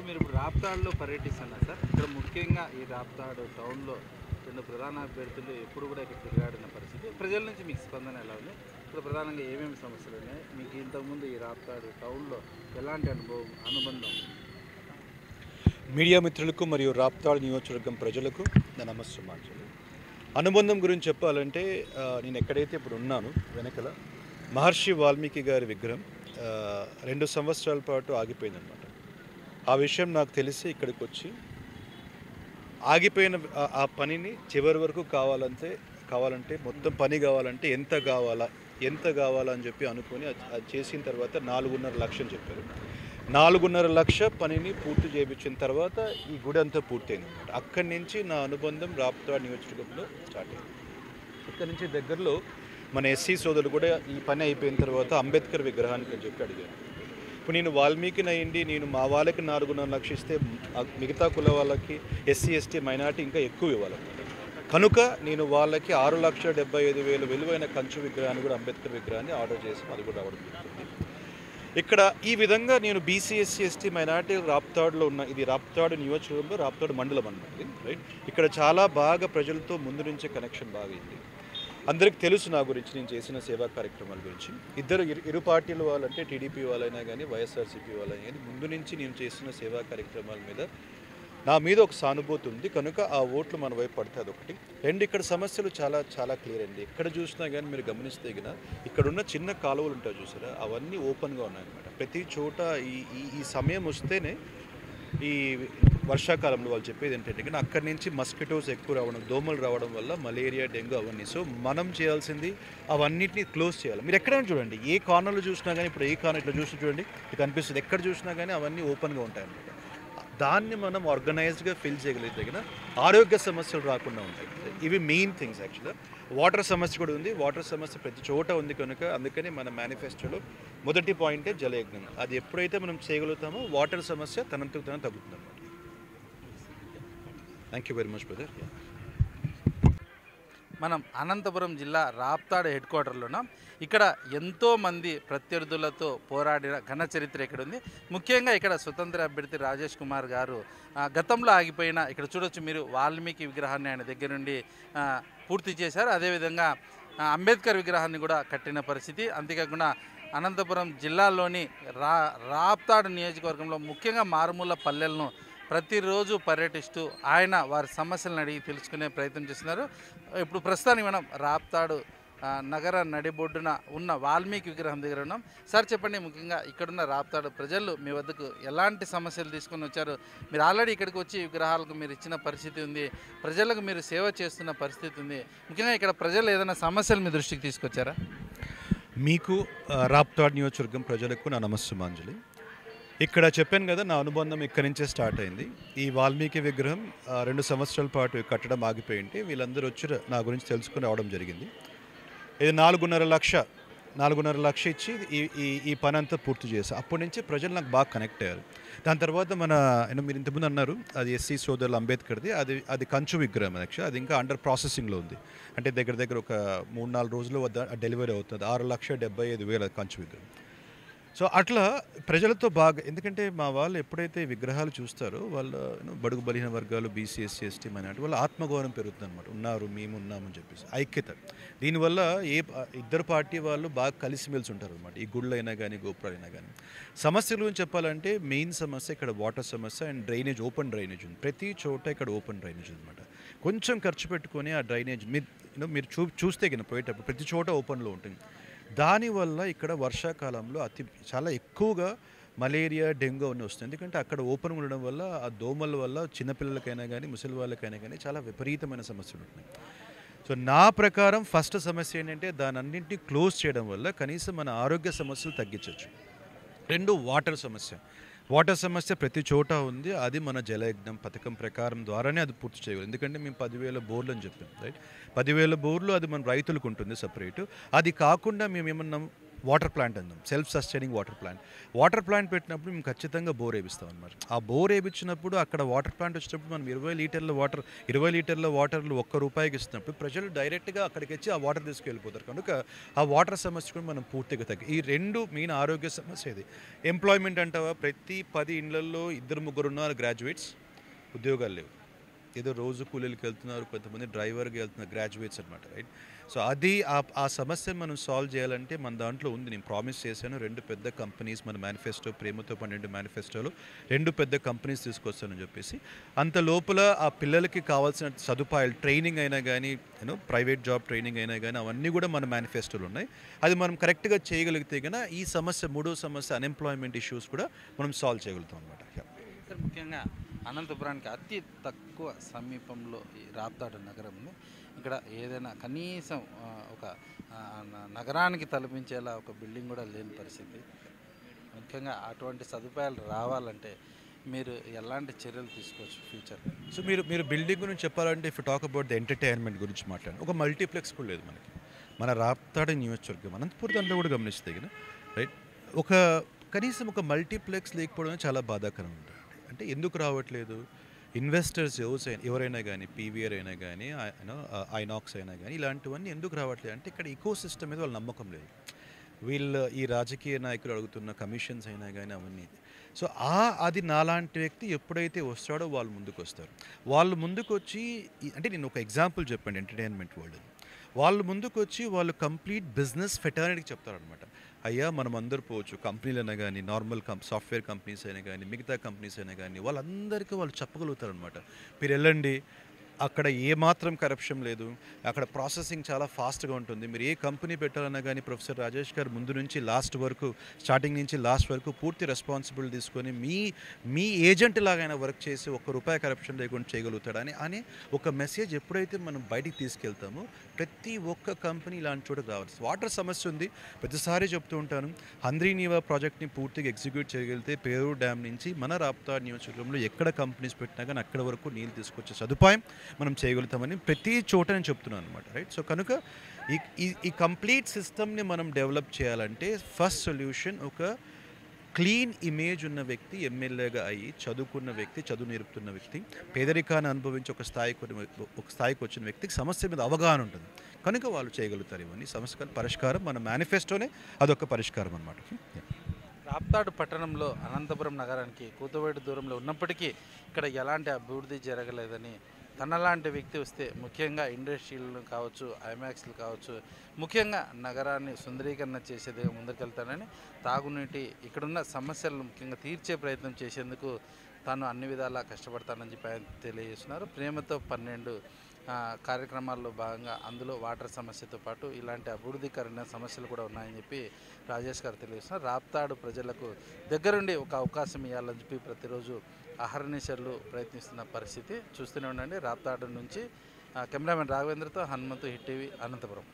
మీరు ఇప్పుడు రాప్తాడులో పర్యటిస్తున్నారు సార్. ఇక్కడ ముఖ్యంగా ఈ రాప్తాడు టౌన్లో రెండు ప్రధాన అభ్యర్థులు ఎప్పుడు కూడా ఇక్కడ తిరిగాడిన పరిస్థితి. ప్రజల నుంచి మీకు స్పందన ఎలా ఉంది? ఇక్కడ ప్రధానంగా ఏమేమి సమస్యలు ఉన్నాయి? మీకు ఇంతకుముందు ఈ రాప్తాడు టౌన్లో ఎలాంటి అనుబంధం? మీడియా మిత్రులకు మరియు రాప్తాడు నియోజకవర్గం ప్రజలకు నా నమస్కారం. అనుబంధం గురించి చెప్పాలంటే నేను ఎక్కడైతే ఇప్పుడు ఉన్నాను వెనకల మహర్షి వాల్మీకి గారి విగ్రహం 2 సంవత్సరాల పాటు ఆగిపోయిందనమాట. ఆ విషయం నాకు తెలిసి ఇక్కడికి వచ్చి ఆగిపోయిన ఆ పనిని చివరి వరకు కావాలంటే మొత్తం పని కావాలంటే ఎంత కావాలా అని చెప్పి అనుకొని అది చేసిన తర్వాత 4.5 లక్షలు చెప్పారు. 4.5 లక్ష పనిని పూర్తి చేయించిన తర్వాత ఈ గుడి అంతా పూర్తయింది అనమాట. అక్కడి నుంచి నా అనుబంధం రాప్తాడు నియోజకవర్గంలో స్టార్ట్ అయింది. ఇక్కడి నుంచి దగ్గరలో మన ఎస్సీ సోదరులు కూడా ఈ పని అయిపోయిన తర్వాత అంబేద్కర్ విగ్రహానికి అని చెప్పి అడిగారు. ఇప్పుడు నేను వాల్మీకిని అయ్యింది, నేను మా వాళ్ళకి 4.5 లక్షలు ఇస్తే మిగతా కుల వాళ్ళకి ఎస్సీ ఎస్టీ మైనార్టీ ఇంకా ఎక్కువ ఇవ్వాలన్నమాట. కనుక నేను వాళ్ళకి 6,75,000 విలువైన కంచు విగ్రహాన్ని కూడా అంబేద్కర్ విగ్రహాన్ని ఆర్డర్ చేసి అది కూడా రావడం జరుగుతుంది. ఇక్కడ ఈ విధంగా నేను బీసీ ఎస్సీ ఎస్టీ మైనార్టీ రాప్తాడులో ఉన్న ఇది రాప్తాడు నియోజకవర్గంలో రాప్తాడు మండలం అన్నమాట. రైట్, ఇక్కడ చాలా బాగా ప్రజలతో ముందు నుంచే కనెక్షన్ బాగైంది. అందరికి తెలుసు నా గురించి, నేను చేసిన సేవా కార్యక్రమాల గురించి. ఇరు పార్టీల వాళ్ళంటే టీడీపీ వాళ్ళైనా కానీ వైఎస్ఆర్సీపీ వాళ్ళైనా కానీ ముందు నుంచి నేను చేసిన సేవా కార్యక్రమాల మీద నా మీద ఒక సానుభూతి ఉంది. కనుక ఆ ఓట్లు మన వైపు పడితే అదొకటి. రెండు, ఇక్కడ సమస్యలు చాలా చాలా క్లియర్ అండి. ఎక్కడ చూసినా కానీ మీరు గమనిస్తే గిన ఇక్కడున్న చిన్న కాలువలు ఉంటాయి చూసారా, అవన్నీ ఓపెన్గా ఉన్నాయన్నమాట. ప్రతి చోట ఈ సమయం వస్తేనే ఈ వర్షాకాలంలో వాళ్ళు చెప్పేది ఏంటంటే కానీ అక్కడి నుంచి మస్కిటోస్ ఎక్కువ రావడం, దోమలు రావడం వల్ల మలేరియా, డెంగ్యూ అవన్నీ. సో మనం చేయాల్సింది అవన్నిటిని క్లోజ్ చేయాలి. మీరు ఎక్కడైనా చూడండి, ఏ కార్నర్లో చూసినా కానీ, ఇప్పుడు ఏ కార్నర్ ఇట్లా చూసి చూడండి, ఇది కనిపిస్తుంది. ఎక్కడ చూసినా కానీ అవన్నీ ఓపెన్గా ఉంటాయన్నమాట. దాన్ని మనం ఆర్గనైజ్డ్గా ఫిల్ చేయగలిగితే ఆరోగ్య సమస్యలు రాకుండా ఉంటాయి. ఇవి మెయిన్ థింగ్స్. యాక్చువల్గా వాటర్ సమస్య కూడా ఉంది. వాటర్ సమస్య ప్రతి చోట ఉంది. కనుక అందుకని మన మేనిఫెస్టోలో మొదటి పాయింటే జలయజ్ఞం. అది ఎప్పుడైతే మనం చేయగలుగుతామో వాటర్ సమస్య తనంతకు తన తగ్గుతుంది అన్నమాట. Thank you very much brother. మనం అనంతపురం జిల్లా రాప్తాడు హెడ్ క్వార్టర్లో ఉన్నాం. ఇక్కడ ఎంతోమంది ప్రత్యర్థులతో పోరాడిన ఘన చరిత్ర ఇక్కడ ఉంది. ముఖ్యంగా ఇక్కడ స్వతంత్ర అభ్యర్థి రాజేష్ కుమార్ గారు గతంలో ఆగిపోయిన, ఇక్కడ చూడొచ్చు మీరు, వాల్మీకి విగ్రహాన్ని ఆయన దగ్గర నుండి పూర్తి చేశారు. అదేవిధంగా అంబేద్కర్ విగ్రహాన్ని కూడా కట్టిన పరిస్థితి. అంతేకాకుండా అనంతపురం జిల్లాలోని రాప్తాడు నియోజకవర్గంలో ముఖ్యంగా మారుమూల పల్లెలను ప్రతిరోజు పర్యటిస్తూ ఆయన వారి సమస్యలను అడిగి తెలుసుకునే ప్రయత్నం చేస్తున్నారు. ఇప్పుడు ప్రస్తుతానికి మనం రాప్తాడు నగర నడిబొడ్డున ఉన్న వాల్మీకి విగ్రహం దగ్గర ఉన్నాం. సార్ చెప్పండి, ముఖ్యంగా ఇక్కడున్న రాప్తాడు ప్రజలు మీ వద్దకు ఎలాంటి సమస్యలు తీసుకొని వచ్చారు? మీరు ఆల్రెడీ ఇక్కడికి వచ్చి విగ్రహాలకు మీరు ఇచ్చిన పరిస్థితి ఉంది, ప్రజలకు మీరు సేవ చేస్తున్న పరిస్థితి ఉంది. ముఖ్యంగా ఇక్కడ ప్రజలు ఏదైనా సమస్యలు మీ దృష్టికి తీసుకొచ్చారా? మీకు రాప్తాడు నియోజకవర్గం ప్రజలకు నా నమస్సుమాంజలి. ఇక్కడ చెప్పాను కదా, నా అనుబంధం ఇక్కడి నుంచే స్టార్ట్ అయింది. ఈ వాల్మీకి విగ్రహం 2 సంవత్సరాల పాటు కట్టడం ఆగిపోయింటే వీళ్ళందరూ వచ్చి నా గురించి తెలుసుకుని రావడం జరిగింది. ఇది 4.5 లక్ష ఇచ్చి ఈ పని అంతా పూర్తి చేశాను. అప్పటి నుంచి ప్రజలు నాకు బాగా కనెక్ట్ అయ్యారు. దాని తర్వాత మీరు ఇంతకుముందు అన్నారు, అది ఎస్సీ సోదరులు అంబేద్కర్ది. అది కంచు విగ్రహం. యాక్చువల్లీ అది ఇంకా అండర్ ప్రాసెసింగ్లో ఉంది. అంటే దగ్గర ఒక 3-4 రోజుల్లో వద్ద డెలివరీ అవుతుంది. 6,75,000 కంచు విగ్రహం. సో అట్లా ప్రజలతో బాగా, ఎందుకంటే మా వాళ్ళు ఎప్పుడైతే విగ్రహాలు చూస్తారో వాళ్ళు బడుగు బలహీన వర్గాలు, బీసీ ఎస్సీ ఎస్టీ మైనార్టీ వాళ్ళ ఆత్మగౌరవం పెరుగుతుంది అనమాట. మేము ఉన్నామని చెప్పేసి ఐక్యత. దీనివల్ల ఇద్దరు పార్టీ వాళ్ళు బాగా కలిసిమెలిసి ఉంటారు అనమాట. ఈ గుళ్ళు అయినా కానీ గోపురాలైనా కానీ. సమస్యల గురించి చెప్పాలంటే మెయిన్ సమస్య ఇక్కడ వాటర్ సమస్య అండ్ డ్రైనేజ్. ఓపెన్ డ్రైనేజ్ ఉంది ప్రతి చోట. ఇక్కడ ఓపెన్ డ్రైనేజ్ అనమాట. కొంచెం ఖర్చు పెట్టుకొని ఆ డ్రైనేజ్ మీరు చూస్తే కింద పోయేటప్పుడు ప్రతి చోట ఓపెన్లో ఉంటుంది. దానివల్ల ఇక్కడ వర్షాకాలంలో చాలా ఎక్కువగా మలేరియా, డెంగ్యూ అన్నీ వస్తుంది. ఎందుకంటే అక్కడ ఓపెన్ ఉండడం వల్ల ఆ దోమల వల్ల చిన్నపిల్లలకైనా కానీ ముసలి వాళ్ళకైనా కానీ చాలా విపరీతమైన సమస్యలు ఉంటున్నాయి. సో నా ప్రకారం ఫస్ట్ సమస్య ఏంటంటే దాని అన్నింటినీ క్లోజ్ చేయడం వల్ల కనీసం మన ఆరోగ్య సమస్యలు తగ్గించవచ్చు. 2, వాటర్ సమస్య ప్రతి చోట ఉంది. అది మన జలయజ్ఞం పథకం ప్రకారం ద్వారానే అది పూర్తి చేయగలం. ఎందుకంటే మేము 10,000 బోర్లు అని చెప్పాం. రైట్, 10,000 బోర్లు అది మన రైతులకు ఉంటుంది సపరేటు. అది కాకుండా మేము ఏమన్నాం, వాటర్ ప్లాంట్ అందాం, సెల్ఫ్ సస్టైనింగ్ వాటర్ ప్లాంట్ పెట్టినప్పుడు మేము ఖచ్చితంగా బోర్ వేపిస్తాం అనమాట. ఆ బోర్ వేయించినప్పుడు అక్కడ వాటర్ ప్లాంట్ వచ్చినప్పుడు మనం 20 లీటర్ల వాటర్లు ₹1 ఇస్తున్నప్పుడు ప్రజలు డైరెక్ట్గా అక్కడికి వచ్చి ఆ వాటర్ తీసుకెళ్ళిపోతారు. కనుక ఆ వాటర్ సమస్య కూడా మనం పూర్తిగా ఈ 2 మెయిన్ ఆరోగ్య సమస్య ఇది. ఎంప్లాయ్మెంట్ అంటావా, ప్రతి 10 ఇండ్లల్లో 2-3 ఉన్నారు గ్రాడ్యుయేట్స్, ఉద్యోగాలు లేవు. ఏదో రోజు కూలీలకు వెళ్తున్నారు, కొంతమంది డ్రైవర్కి వెళ్తున్నారు, గ్రాడ్యుయేట్స్ అనమాట, రైట్. సో అది ఆ సమస్యను మనం సాల్వ్ చేయాలంటే మన దాంట్లో ఉంది. నేను ప్రామిస్ చేశాను 2 పెద్ద కంపెనీస్ మన మేనిఫెస్టో, ప్రేమతో 12 మేనిఫెస్టోలో 2 పెద్ద కంపెనీస్ తీసుకొస్తానని చెప్పేసి. అంత లోపల ఆ పిల్లలకి కావాల్సిన సదుపాయాలు, ట్రైనింగ్ అయినా కానీ, ప్రైవేట్ జాబ్ ట్రైనింగ్ అయినా కానీ అవన్నీ కూడా మన మేనిఫెస్టోలు ఉన్నాయి. అది మనం కరెక్ట్గా చేయగలిగితే కన్నా ఈ సమస్య, మూడో సమస్య అన్ఎంప్లాయ్మెంట్ ఇష్యూస్ కూడా మనం సాల్వ్ చేయగలుగుతాం అనమాట. సార్, ముఖ్యంగా అనంతపురానికి అతి తక్కువ సమీపంలో ఈ రాప్తాడు నగరం ఉంది. ఇక్కడ ఏదైనా కనీసం ఒక నగరానికి తలపించేలా ఒక బిల్డింగ్ కూడా లేని పరిస్థితి. ముఖ్యంగా అటువంటి సదుపాయాలు రావాలంటే మీరు ఎలాంటి చర్యలు తీసుకోవచ్చు ఫ్యూచర్? సో మీరు బిల్డింగ్ గురించి చెప్పాలంటే, if talk about the entertainment గురించి మాట్లాడండి, ఒక మల్టీప్లెక్స్ కూడా లేదు మనకి. మన రాప్తాడు నియోజకవర్గం అనంతపురం దాంట్లో కూడా గమనిస్తే కదా, రైట్, కనీసం ఒక మల్టీప్లెక్స్ లేకపోవడం చాలా బాధాకరం ఉంటుంది. అంటే ఎందుకు రావట్లేదు? ఇన్వెస్టర్స్ ఎవరైనా కానీ, పీవీఆర్ అయినా కానీ, ఐనాక్స్ అయినా కానీ, ఇలాంటివన్నీ ఎందుకు రావట్లేదు అంటే ఇక్కడ ఈకో సిస్టమ్ మీద వాళ్ళ నమ్మకం లేదు. వీళ్ళు ఈ రాజకీయ నాయకులు అడుగుతున్న కమిషన్స్ అయినా కానీ అవన్నీ. సో అది నాలాంటి వ్యక్తి ఎప్పుడైతే వస్తాడో వాళ్ళు ముందుకు వస్తారు. వాళ్ళు ముందుకు వచ్చి, అంటే నేను ఒక ఎగ్జాంపుల్ చెప్పండి, ఎంటర్టైన్మెంట్ వరల్డ్ వాళ్ళు ముందుకు వచ్చి వాళ్ళు కంప్లీట్ బిజినెస్ ఫెటర్నిటీకి చెప్తారనమాట. అయ్యా మనం అందరు పోవచ్చు, కంపెనీలు అయినా కానీ, నార్మల్ సాఫ్ట్వేర్ కంపెనీస్ అయినా కానీ, మిగతా కంపెనీస్ అయినా కానీ, వాళ్ళందరికీ వాళ్ళు చెప్పగలుగుతారనమాట. మీరు వెళ్ళండి, అక్కడ ఏమాత్రం కరప్షన్ లేదు, అక్కడ ప్రాసెసింగ్ చాలా ఫాస్ట్గా ఉంటుంది. మీరు ఏ కంపెనీ పెట్టాలన్నా కానీ ప్రొఫెసర్ రాజేష్ గారు ముందు నుంచి లాస్ట్ వరకు, స్టార్టింగ్ నుంచి లాస్ట్ వరకు పూర్తి రెస్పాన్సిబిలిటీ తీసుకొని మీ ఏజెంట్ లాగైనా వర్క్ చేసి ₹1 కరప్షన్ లేకుండా చేయగలుగుతాడని అనే ఒక మెసేజ్ ఎప్పుడైతే మనం బయటికి తీసుకెళ్తామో ప్రతి ఒక్క కంపెనీ ఇలాంటి చోటకు రావచ్చు. వాటర్ సమస్య ఉంది, ప్రతిసారి చెప్తూ ఉంటాను. హంద్రీనీవా ప్రాజెక్ట్ని పూర్తిగా ఎగ్జిక్యూట్ చేయగలిగితే పేరూరు డ్యామ్ నుంచి మన రాప్తాడు నియోజకవర్గంలో ఎక్కడ కంపెనీస్ పెట్టినా కానీ అక్కడ వరకు నీళ్ళు తీసుకొచ్చే సదుపాయం మనం చేయగలుగుతామని ప్రతి చోట నేను చెప్తున్నాను అనమాట, రైట్. సో కనుక ఈ కంప్లీట్ సిస్టమ్ని మనం డెవలప్ చేయాలంటే ఫస్ట్ సొల్యూషన్ ఒక క్లీన్ ఇమేజ్ ఉన్న వ్యక్తి, ఎమ్మెల్యేగా అయ్యి చదువుకున్న వ్యక్తి, చదువు నేర్పుతున్న వ్యక్తి, పేదరికాన్ని అనుభవించి ఒక స్థాయికి వచ్చిన వ్యక్తికి సమస్య మీద అవగాహన ఉంటుంది. కనుక వాళ్ళు చేయగలుగుతారు ఇవన్నీ సమస్య పరిష్కారం. మన మేనిఫెస్టోనే అదొక పరిష్కారం అనమాట. రాప్తాడు పట్టణంలో అనంతపురం నగరానికి కూతవేటు దూరంలో ఉన్నప్పటికీ ఇక్కడ ఎలాంటి అభివృద్ధి జరగలేదని, తనలాంటి వ్యక్తి వస్తే ముఖ్యంగా ఇండస్ట్రీలు కావచ్చు, ఐమాక్స్లు కావచ్చు, ముఖ్యంగా నగరాన్ని సుందరీకరణ చేసేదిగా ముందుకెళ్తానని, తాగునీటి ఇక్కడున్న సమస్యలను ముఖ్యంగా తీర్చే ప్రయత్నం చేసేందుకు తాను అన్ని విధాలా కష్టపడతానని చెప్పి ఆయన తెలియజేస్తున్నారు. ప్రేమతో 12 కార్యక్రమాల్లో భాగంగా అందులో వాటర్ సమస్యతో పాటు ఇలాంటి అభివృద్ధికరణ సమస్యలు కూడా ఉన్నాయని చెప్పి రాజేష్ గారు తెలియజేస్తున్నారు. రాప్తాడు ప్రజలకు దగ్గరుండి ఒక అవకాశం ఇవ్వాలని చెప్పి ప్రతిరోజు అహర్నిశలు ప్రయత్నిస్తున్న పరిస్థితి చూస్తూనే ఉండండి. రాప్తాడు నుంచి కెమెరామెన్ రాఘవేంద్రతో హనుమంతు, హిట్ టీవీ, అనంతపురం.